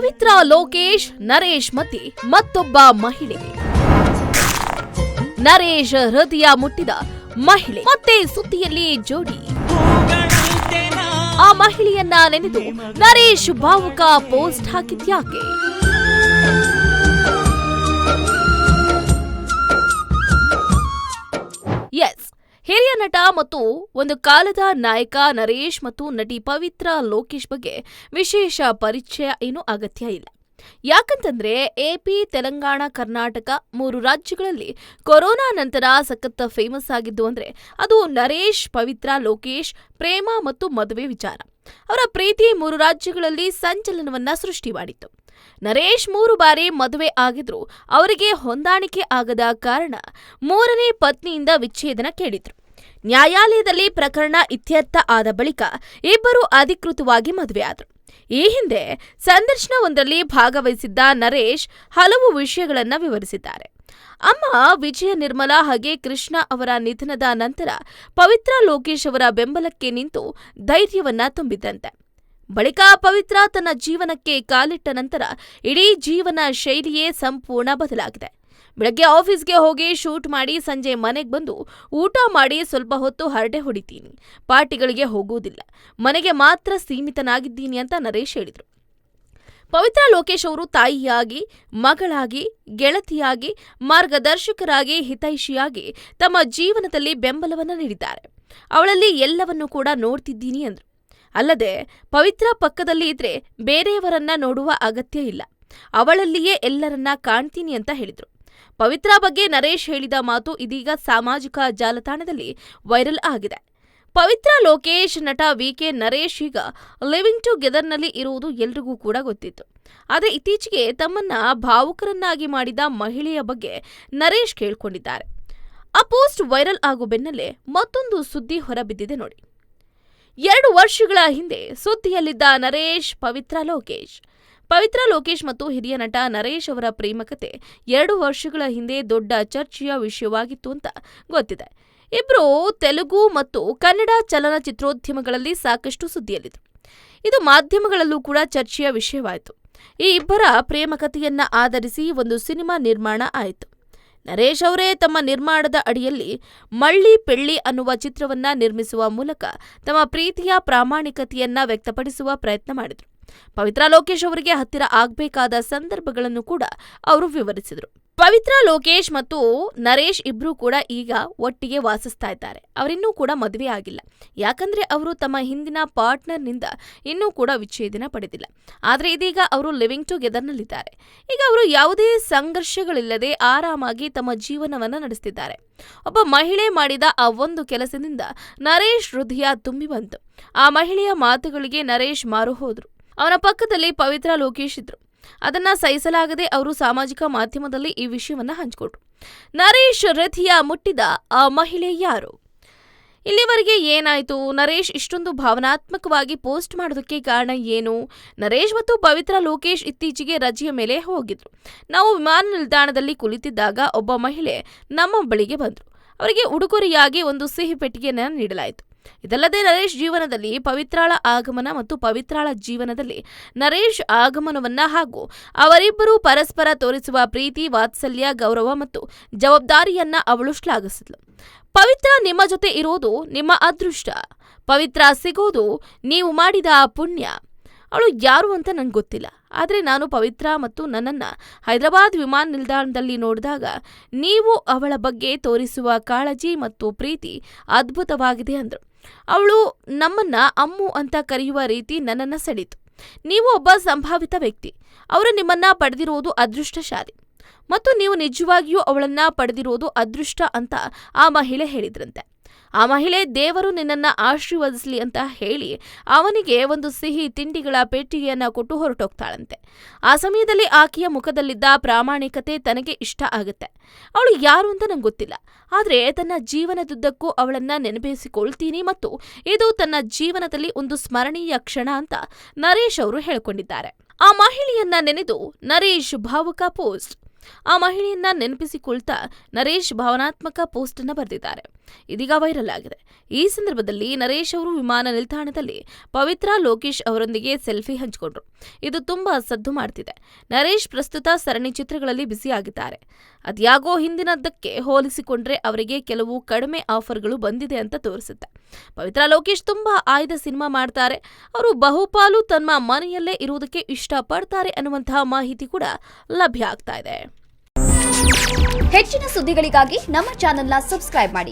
ಪವಿತ್ರ ಲೋಕೇಶ್ ನರೇಶ್ ಮಧ್ಯೆ ಮತ್ತೊಬ್ಬ ಮಹಿಳೆ. ನರೇಶ್ ಹೃದಯ ಮುಟ್ಟಿದ ಮಹಿಳೆ ಮತ್ತೆ ಸುದ್ದಿಯಲ್ಲಿ ಜೋಡಿ. ಆ ಮಹಿಳೆಯನ್ನ ನೆನೆದು ನರೇಶ್ ಭಾವುಕ ಪೋಸ್ಟ್ ಹಾಕಿದ್ಯಾಕೆ? ಎಸ್, ಹಿರಿಯ ನಟ ಮತ್ತು ಒಂದು ಕಾಲದ ನಾಯಕ ನರೇಶ್ ಮತ್ತು ನಟಿ ಪವಿತ್ರ ಲೋಕೇಶ್ ಬಗ್ಗೆ ವಿಶೇಷ ಪರಿಚಯ ಏನೂ ಅಗತ್ಯ ಇಲ್ಲ. ಯಾಕಂತಂದ್ರೆ ಎಪಿ, ತೆಲಂಗಾಣ, ಕರ್ನಾಟಕ 3 ರಾಜ್ಯಗಳಲ್ಲಿ ಕೊರೋನಾ ನಂತರ ಸಖತ್ ಫೇಮಸ್ ಆಗಿದ್ದು ಅಂದ್ರೆ ಅದು ನರೇಶ್, ಪವಿತ್ರ ಲೋಕೇಶ್ ಪ್ರೇಮ ಮತ್ತು ಮದುವೆ ವಿಚಾರ. ಅವರ ಪ್ರೀತಿ 3 ರಾಜ್ಯಗಳಲ್ಲಿ ಸಂಚಲನವನ್ನ ಸೃಷ್ಟಿ ಮಾಡಿತ್ತು. ನರೇಶ್ 3 ಬಾರಿ ಮದುವೆ ಆಗಿದ್ರು. ಅವರಿಗೆ ಹೊಂದಾಣಿಕೆ ಆಗದ ಕಾರಣ 3ನೇ ಪತ್ನಿಯಿಂದ ವಿಚ್ಛೇದನ ಕೇಳಿದ್ರು. ನ್ಯಾಯಾಲಯದಲ್ಲಿ ಪ್ರಕರಣ ಇತ್ಯರ್ಥ ಆದ ಬಳಿಕ ಇಬ್ಬರು ಅಧಿಕೃತವಾಗಿ ಮದುವೆ ಆದ್ರು. ಈ ಹಿಂದೆ ಸಂದರ್ಶನವೊಂದರಲ್ಲಿ ಭಾಗವಹಿಸಿದ್ದ ನರೇಶ್ ಹಲವು ವಿಷಯಗಳನ್ನ ವಿವರಿಸಿದ್ದಾರೆ. ಅಮ್ಮ ವಿಜಯ ನಿರ್ಮಲಾ ಹಾಗೆ ಕೃಷ್ಣ ಅವರ ನಿಧನದ ನಂತರ ಪವಿತ್ರ ಲೋಕೇಶ್ ಅವರ ಬೆಂಬಲಕ್ಕೆ ನಿಂತು ಧೈರ್ಯವನ್ನ ತುಂಬಿದ್ದಂತೆ. ಬಳಿಕ ಪವಿತ್ರ ತನ್ನ ಜೀವನಕ್ಕೆ ಕಾಲಿಟ್ಟ ನಂತರ ಇಡೀ ಜೀವನ ಶೈಲಿಯೇ ಸಂಪೂರ್ಣ ಬದಲಾಗಿದೆ. ಬೆಳಗ್ಗೆ ಆಫೀಸ್ಗೆ ಹೋಗಿ ಶೂಟ್ ಮಾಡಿ ಸಂಜೆ ಮನೆಗೆ ಬಂದು ಊಟ ಮಾಡಿ ಸ್ವಲ್ಪ ಹೊತ್ತು ಹರಟೆ ಹೊಡಿತೀನಿ, ಪಾರ್ಟಿಗಳಿಗೆ ಹೋಗುವುದಿಲ್ಲ, ಮನೆಗೆ ಮಾತ್ರ ಸೀಮಿತನಾಗಿದ್ದೀನಿ ಅಂತ ನರೇಶ್ ಹೇಳಿದರು. ಪವಿತ್ರ ಲೋಕೇಶ್ ಅವರು ತಾಯಿಯಾಗಿ, ಮಗಳಾಗಿ, ಗೆಳತಿಯಾಗಿ, ಮಾರ್ಗದರ್ಶಕರಾಗಿ, ಹಿತೈಷಿಯಾಗಿ ತಮ್ಮ ಜೀವನದಲ್ಲಿ ಬೆಂಬಲವನ್ನು ನೀಡಿದ್ದಾರೆ. ಅವಳಲ್ಲಿ ಎಲ್ಲವನ್ನೂ ಕೂಡ ನೋಡ್ತಿದ್ದೀನಿ ಅಂದ್ರು. ಅಲ್ಲದೆ ಪವಿತ್ರ ಪಕ್ಕದಲ್ಲಿ ಇದ್ರೆ ಬೇರೆಯವರನ್ನ ನೋಡುವ ಅಗತ್ಯ ಇಲ್ಲ, ಅವಳಲ್ಲಿಯೇ ಎಲ್ಲರನ್ನ ಕಾಣ್ತೀನಿ ಅಂತ ಹೇಳಿದ್ರು. ಪವಿತ್ರ ಬಗ್ಗೆ ನರೇಶ್ ಹೇಳಿದ ಮಾತು ಇದೀಗ ಸಾಮಾಜಿಕ ಜಾಲತಾಣದಲ್ಲಿ ವೈರಲ್ ಆಗಿದೆ. ಪವಿತ್ರ ಲೋಕೇಶ್, ನಟ ವಿಕೆ ನರೇಶ್ ಈಗ ಲಿವಿಂಗ್ ಟುಗೆದರ್ನಲ್ಲಿ ಇರುವುದು ಎಲ್ರಿಗೂ ಕೂಡ ಗೊತ್ತಿತ್ತು. ಆದರೆ ಇತ್ತೀಚೆಗೆ ತಮ್ಮನ್ನ ಭಾವುಕರನ್ನಾಗಿ ಮಾಡಿದ ಮಹಿಳೆಯ ಬಗ್ಗೆ ನರೇಶ್ ಕೇಳ್ಕೊಂಡಿದ್ದಾರೆ. ಆ ಪೋಸ್ಟ್ ವೈರಲ್ ಆಗೋ ಬೆನ್ನಲ್ಲೇ ಮತ್ತೊಂದು ಸುದ್ದಿ ಹೊರಬಿದ್ದಿದೆ ನೋಡಿ. 2 ವರ್ಷಗಳ ಹಿಂದೆ ಸುದ್ದಿಯಲ್ಲಿದ್ದ ನರೇಶ್, ಪವಿತ್ರ ಲೋಕೇಶ್. ಪವಿತ್ರ ಲೋಕೇಶ್ ಮತ್ತು ಹಿರಿಯ ನಟ ನರೇಶ್ ಅವರ ಪ್ರೇಮಕತೆ 2 ವರ್ಷಗಳ ಹಿಂದೆ ದೊಡ್ಡ ಚರ್ಚೆಯ ವಿಷಯವಾಗಿತ್ತು ಅಂತ ಗೊತ್ತಿದೆ. ಇಬ್ರು ತೆಲುಗು ಮತ್ತು ಕನ್ನಡ ಚಲನಚಿತ್ರೋದ್ಯಮಗಳಲ್ಲಿ ಸಾಕಷ್ಟು ಸುದ್ದಿಯಲ್ಲಿದ್ರು. ಇದು ಮಾಧ್ಯಮಗಳಲ್ಲೂ ಕೂಡ ಚರ್ಚೆಯ ವಿಷಯವಾಯಿತು. ಈ ಇಬ್ಬರ ಪ್ರೇಮಕತೆಯನ್ನ ಆಧರಿಸಿ ಒಂದು ಸಿನಿಮಾ ನಿರ್ಮಾಣ ಆಯಿತು. ನರೇಶ್ ಅವರೇ ತಮ್ಮ ನಿರ್ಮಾಣದ ಅಡಿಯಲ್ಲಿ ಮಳ್ಳಿ ಪೆಳ್ಳಿ ಅನ್ನುವ ಚಿತ್ರವನ್ನ ನಿರ್ಮಿಸುವ ಮೂಲಕ ತಮ್ಮ ಪ್ರೀತಿಯ ಪ್ರಾಮಾಣಿಕತೆಯನ್ನ ವ್ಯಕ್ತಪಡಿಸುವ ಪ್ರಯತ್ನ ಮಾಡಿದ್ರು. ಪವಿತ್ರ ಲೋಕೇಶ್ ಅವರಿಗೆ ಹತ್ತಿರ ಆಗಬೇಕಾದ ಸಂದರ್ಭಗಳನ್ನು ಕೂಡ ಅವರು ವಿವರಿಸಿದರು. ಪವಿತ್ರ ಲೋಕೇಶ್ ಮತ್ತು ನರೇಶ್ ಇಬ್ರು ಕೂಡ ಈಗ ಒಟ್ಟಿಗೆ ವಾಸಿಸ್ತಾ ಇದ್ದಾರೆ. ಅವರಿನ್ನೂ ಕೂಡ ಮದುವೆ ಆಗಿಲ್ಲ. ಯಾಕಂದ್ರೆ ಅವರು ತಮ್ಮ ಹಿಂದಿನ ಪಾರ್ಟ್ನರ್ನಿಂದ ಇನ್ನೂ ಕೂಡ ವಿಚ್ಛೇದನ ಪಡೆದಿಲ್ಲ. ಆದರೆ ಇದೀಗ ಅವರು ಲಿವಿಂಗ್ ಟುಗೆದರ್ನಲ್ಲಿದ್ದಾರೆ. ಈಗ ಅವರು ಯಾವುದೇ ಸಂಘರ್ಷಗಳಿಲ್ಲದೆ ಆರಾಮಾಗಿ ತಮ್ಮ ಜೀವನವನ್ನು ನಡೆಸುತ್ತಿದ್ದಾರೆ. ಒಬ್ಬ ಮಹಿಳೆ ಮಾಡಿದ ಆ ಒಂದು ಕೆಲಸದಿಂದ ನರೇಶ್ ಹೃದಯ ತುಂಬಿ ಬಂತು. ಆ ಮಹಿಳೆಯ ಮಾತುಗಳಿಗೆ ನರೇಶ್ ಮಾರು ಹೋದ್ರು. ಅವನ ಪಕ್ಕದಲ್ಲಿ ಪವಿತ್ರ ಲೋಕೇಶ್ ಇದ್ರು. ಅದನ್ನ ಸಹಿಸಲಾಗದೆ ಅವರು ಸಾಮಾಜಿಕ ಮಾಧ್ಯಮದಲ್ಲಿ ಈ ವಿಷಯವನ್ನ ಹಂಚಿಕೊಂಡ್ರು. ನರೇಶ್ ಹೃದಯ ಮುಟ್ಟಿದ ಆ ಮಹಿಳೆ ಯಾರು? ಇಲ್ಲಿವರೆಗೆ ಏನಾಯ್ತು? ನರೇಶ್ ಇಷ್ಟೊಂದು ಭಾವನಾತ್ಮಕವಾಗಿ ಪೋಸ್ಟ್ ಮಾಡೋದಕ್ಕೆ ಕಾರಣ ಏನು? ನರೇಶ್ ಮತ್ತು ಪವಿತ್ರ ಲೋಕೇಶ್ ಇತ್ತೀಚೆಗೆ ರಜೆಯ ಮೇಲೆ ಹೋಗಿದ್ರು. ನಾವು ವಿಮಾನ ನಿಲ್ದಾಣದಲ್ಲಿ ಕುಳಿತಿದ್ದಾಗ ಒಬ್ಬ ಮಹಿಳೆ ನಮ್ಮ ಬಳಿಗೆ ಬಂದ್ರು. ಅವರಿಗೆ ಉಡುಗೊರೆಯಾಗಿ ಒಂದು ಸಿಹಿ ಪೆಟ್ಟಿಗೆಯನ್ನ ನೀಡಲಾಯಿತು. ಇದಲ್ಲದೆ ನರೇಶ್ ಜೀವನದಲ್ಲಿ ಪವಿತ್ರಾಳ ಆಗಮನ ಮತ್ತು ಪವಿತ್ರಾಳ ಜೀವನದಲ್ಲಿ ನರೇಶ್ ಆಗಮನವನ್ನ ಹಾಗೂ ಅವರಿಬ್ಬರು ಪರಸ್ಪರ ತೋರಿಸುವ ಪ್ರೀತಿ, ವಾತ್ಸಲ್ಯ, ಗೌರವ ಮತ್ತು ಜವಾಬ್ದಾರಿಯನ್ನ ಅವಳು ಶ್ಲಾಘಿಸಿದ್ಲು. ಪವಿತ್ರ ನಿಮ್ಮ ಜೊತೆ ಇರೋದು ನಿಮ್ಮ ಅದೃಷ್ಟ, ಪವಿತ್ರ ಸಿಗೋದು ನೀವು ಮಾಡಿದ ಪುಣ್ಯ. ಅವಳು ಯಾರು ಅಂತ ನಂಗೆ ಗೊತ್ತಿಲ್ಲ, ಆದರೆ ನಾನು ಪವಿತ್ರ ಮತ್ತು ನನ್ನನ್ನ ಹೈದರಾಬಾದ್ ವಿಮಾನ ನಿಲ್ದಾಣದಲ್ಲಿ ನೋಡಿದಾಗ ನೀವು ಅವಳ ಬಗ್ಗೆ ತೋರಿಸುವ ಕಾಳಜಿ ಮತ್ತು ಪ್ರೀತಿ ಅದ್ಭುತವಾಗಿದೆ ಅಂದ್ರು. ಅವಳು ನಮ್ಮನ್ನ ಅಮ್ಮು ಅಂತ ಕರೆಯುವ ರೀತಿ ನನ್ನನ್ನ ಸೆಳೀತು. ನೀವು ಒಬ್ಬ ಸಂಭಾವಿತ ವ್ಯಕ್ತಿ. ಅವರು ನಿಮ್ಮನ್ನ ಪಡೆದಿರೋದು ಅದೃಷ್ಟಶಾಲಿ ಮತ್ತು ನೀವು ನಿಜವಾಗಿಯೂ ಅವಳನ್ನ ಪಡೆದಿರೋದು ಅದೃಷ್ಟ ಅಂತ ಆ ಮಹಿಳೆ ಹೇಳಿದ್ರಂತೆ. ಆ ಮಹಿಳೆ ದೇವರು ನಿನ್ನನ್ನ ಆಶೀರ್ವದಿಸಲಿ ಅಂತ ಹೇಳಿ ಅವನಿಗೆ ಒಂದು ಸಿಹಿ ತಿಂಡಿಗಳ ಪೆಟ್ಟಿಗೆಯನ್ನ ಕೊಟ್ಟು ಹೊರಟೋಗ್ತಾಳಂತೆ. ಆ ಸಮಯದಲ್ಲಿ ಆಕೆಯ ಮುಖದಲ್ಲಿದ್ದ ಪ್ರಾಮಾಣಿಕತೆ ತನಗೆ ಇಷ್ಟ ಆಗುತ್ತೆ. ಅವಳು ಯಾರು ಅಂತ ನಂಗೆ ಗೊತ್ತಿಲ್ಲ, ಆದ್ರೆ ತನ್ನ ಜೀವನದುದ್ದಕ್ಕೂ ಅವಳನ್ನ ನೆನಪಿಸಿಕೊಳ್ತೀನಿ ಮತ್ತು ಇದು ತನ್ನ ಜೀವನದಲ್ಲಿ ಒಂದು ಸ್ಮರಣೀಯ ಕ್ಷಣ ಅಂತ ನರೇಶ್ ಅವರು ಹೇಳ್ಕೊಂಡಿದ್ದಾರೆ. ಆ ಮಹಿಳೆಯನ್ನ ನೆನೆದು ನರೇಶ್ ಭಾವುಕ ಪೋಸ್ಟ್. ಆ ಮಹಿಳೆಯನ್ನ ನೆನಪಿಸಿಕೊಳ್ತಾ ನರೇಶ್ ಭಾವನಾತ್ಮಕ ಪೋಸ್ಟ್ ಅನ್ನ ಬರೆದಿದ್ದಾರೆ. ಇದೀಗ ವೈರಲ್ ಆಗಿದೆ. ಈ ಸಂದರ್ಭದಲ್ಲಿ ನರೇಶ್ ಅವರು ವಿಮಾನ ನಿಲ್ದಾಣದಲ್ಲಿ ಪವಿತ್ರಾ ಲೋಕೇಶ್ ಅವರೊಂದಿಗೆ ಸೆಲ್ಫಿ ಹಂಚಿಕೊಂಡ್ರು. ಇದು ತುಂಬಾ ಸದ್ದು ಮಾಡ್ತಿದೆ. ನರೇಶ್ ಪ್ರಸ್ತುತ ಸರಣಿ ಚಿತ್ರಗಳಲ್ಲಿ ಬ್ಯುಸಿಯಾಗಿದ್ದಾರೆ. ಅದ್ಯಾಗೋ ಹಿಂದಿನದಕ್ಕೆ ಹೋಲಿಸಿಕೊಂಡ್ರೆ ಅವರಿಗೆ ಕೆಲವು ಕಡಿಮೆ ಆಫರ್ಗಳು ಬಂದಿದೆ ಅಂತ ತೋರಿಸುತ್ತೆ. ಪವಿತ್ರಾ ಲೋಕೇಶ್ ತುಂಬಾ ಆಯ್ದ ಸಿನಿಮಾ ಮಾಡ್ತಾರೆ. ಅವರು ಬಹುಪಾಲು ತಮ್ಮ ಮನೆಯಲ್ಲೇ ಇರುವುದಕ್ಕೆ ಇಷ್ಟಪಡ್ತಾರೆ ಅನ್ನುವಂತಹ ಮಾಹಿತಿ ಕೂಡ ಲಭ್ಯ ಆಗ್ತಾ ಇದೆ. ಹೆಚ್ಚಿನ ಸುದ್ದಿಗಳಿಗಾಗಿ ನಮ್ಮ ಚಾನೆಲ್ನ ಸಬ್ಸ್ಕ್ರೈಬ್ ಮಾಡಿ.